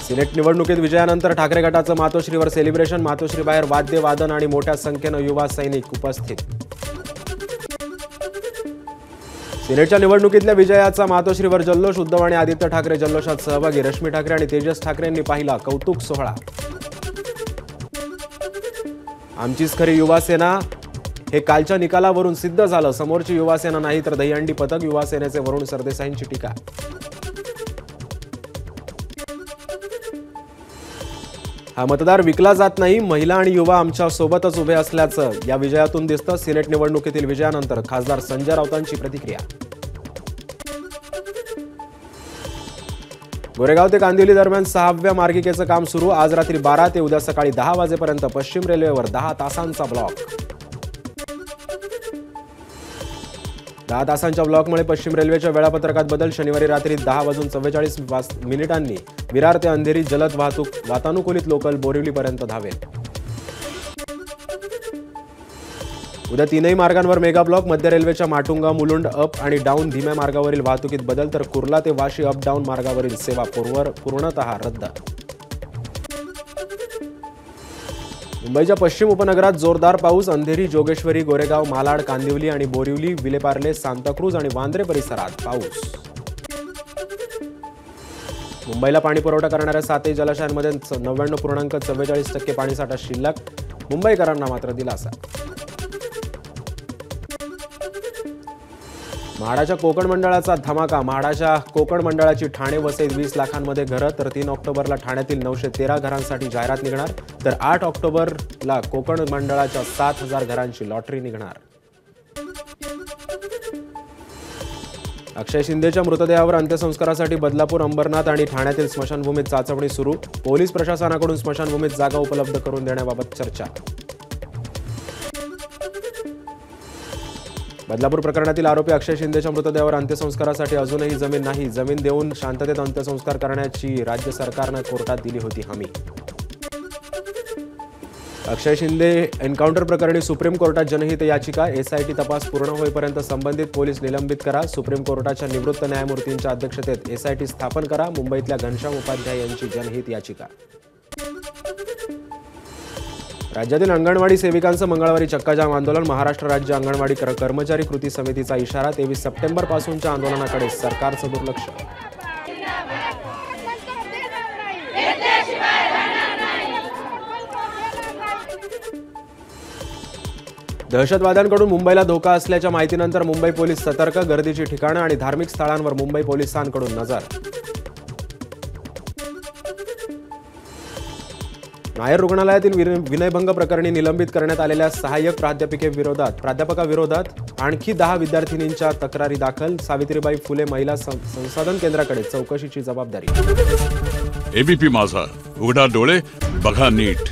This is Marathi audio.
सिनेट निवडणुकीत विजयानंतर ठाकरे गटाचं मातोश्रीवर सेलिब्रेशन, मातोश्री बाहेर वाद्य वादन आणि मोठ्या संख्येनं युवा सैनिक उपस्थित। सिनेटच्या निवडणुकीतल्या विजयाचा मातोश्रीवर जल्लोष, उद्धव आणि आदित्य ठाकरे जल्लोषात सहभागी, रश्मी ठाकरे आणि तेजस ठाकरेंनी पाहिला कौतुक सोहळा। आमचीच खरी युवासेना हे कालच्या निकालावरून सिद्ध झालं, समोरची युवासेना नाही तर दहीहंडी पथक, युवासेनेचे वरुण सरदेसाईंची टीका। हा मतदार विकला जात नाही, महिला आणि युवा आमच्या सोबतच उभे असल्याचं या विजयातून दिसतं। सिनेट निवडणुकीतील विजयानंतर खासदार संजय राऊतांची प्रतिक्रिया। गोरेगाव ते कांदिवली दरम्यान 6व्या मार्गिकेचं काम सुरू, आज रात्री 12 ते उद्या सकाळी 10 वाजेपर्यंत पश्चिम रेल्वेवर 10 तासांचा ब्लॉक। 10 तासांच्या ब्लॉकमुळे पश्चिम रेल्वेच्या वेळापत्रकात बदल, शनिवारी रात्री 10:44 विरार ते अंधेरी जलद वाहतूक वातानुकूलित लोकल बोरिवलीपर्यंत धावेल। उद्या 3ही मार्गांवर मेगा ब्लॉक, मध्य रेल्वेच्या माटुंगा मुलुंड अप आणि डाऊन धीम्या मार्गावरील वाहतुकीत बदल, तर कुर्ला ते वाशी अप डाऊन मार्गावरील सेवा पूर्णतः रद्द। मुंबईच्या पश्चिम उपनगरात जोरदार पाऊस, अंधेरी, जोगेश्वरी, गोरेगाव, मालाड, कांदिवली आणि बोरिवली, विलेपार्ले, सांताक्रूज आणि वांद्रे परिसरात पाऊस। मुंबईला पाणी पुरवठा करणाऱ्या 7ही जलाशयांमध्ये 99.44% पाणीसाठा शिल्लक, मुंबईकरांना मात्र दिलासा। म्हाडाच्या कोकण मंडळाचा धमाका, म्हाडाच्या कोकण मंडळाची ठाणे वसईत 20 लाखांमध्ये घरं, तर 3 ऑक्टोबरला ठाण्यातील 913 घरांसाठी जाहिरात निघणार, तर 8 ऑक्टोबरला कोकण मंडळाच्या 7000 घरांची लॉटरी निघणार। अक्षय शिंदेच्या मृतदेहावर अंत्यसंस्कारासाठी बदलापूर, अंबरनाथ आणि ठाण्यातील स्मशानभूमीत चाचपणी सुरू, पोलीस प्रशासनाकडून स्मशानभूमीत जागा उपलब्ध करून देण्याबाबत चर्चा। बदलापूर प्रकरणातील आरोपी अक्षय शिंदेच्या मृतदेहावर अंत्यसंस्कारासाठी अजूनही जमीन नाही, जमीन देऊन शांततेत अंत्यसंस्कार करण्याची राज्य सरकारनं कोर्टात दिली होती हमी। अक्षय शिंदे एन्काउंटर प्रकरणी सुप्रीम कोर्टात जनहित याचिका, एसआयटी तपास पूर्ण होईपर्यंत संबंधित पोलीस निलंबित करा, सुप्रीम कोर्टाच्या निवृत्त न्यायमूर्तींच्या अध्यक्षतेत एसआयटी स्थापन करा, मुंबईतल्या घनश्याम उपाध्याय यांची जनहित याचिका। राज्यातील अंगणवाडी सेविकांचं मंगळवारी चक्काजाम आंदोलन, महाराष्ट्र राज्य अंगणवाडी कर्मचारी कृती समितीचा इशारा, 23 सप्टेंबरपासूनच्या आंदोलनाकडे सरकारचं दुर्लक्ष। दहशतवाद्यांकडून मुंबईला धोका असल्याच्या माहितीनंतर मुंबई पोलीस सतर्क, गर्दीची ठिकाणं आणि धार्मिक स्थळांवर मुंबई पोलिसांकडून नजर। नायर रुग्णालयातील विनयभंग प्रकरणी निलंबित करण्यात आलेल्या सहाय्यक प्राध्यापकाविरोधात आणखी 10 विद्यार्थिनींच्या तक्रारी दाखल, सावित्रीबाई फुले महिला संसाधन केंद्राकडे चौकशीची जबाबदारी। एबीपी माझा, उघडा डोळे बघा नीट।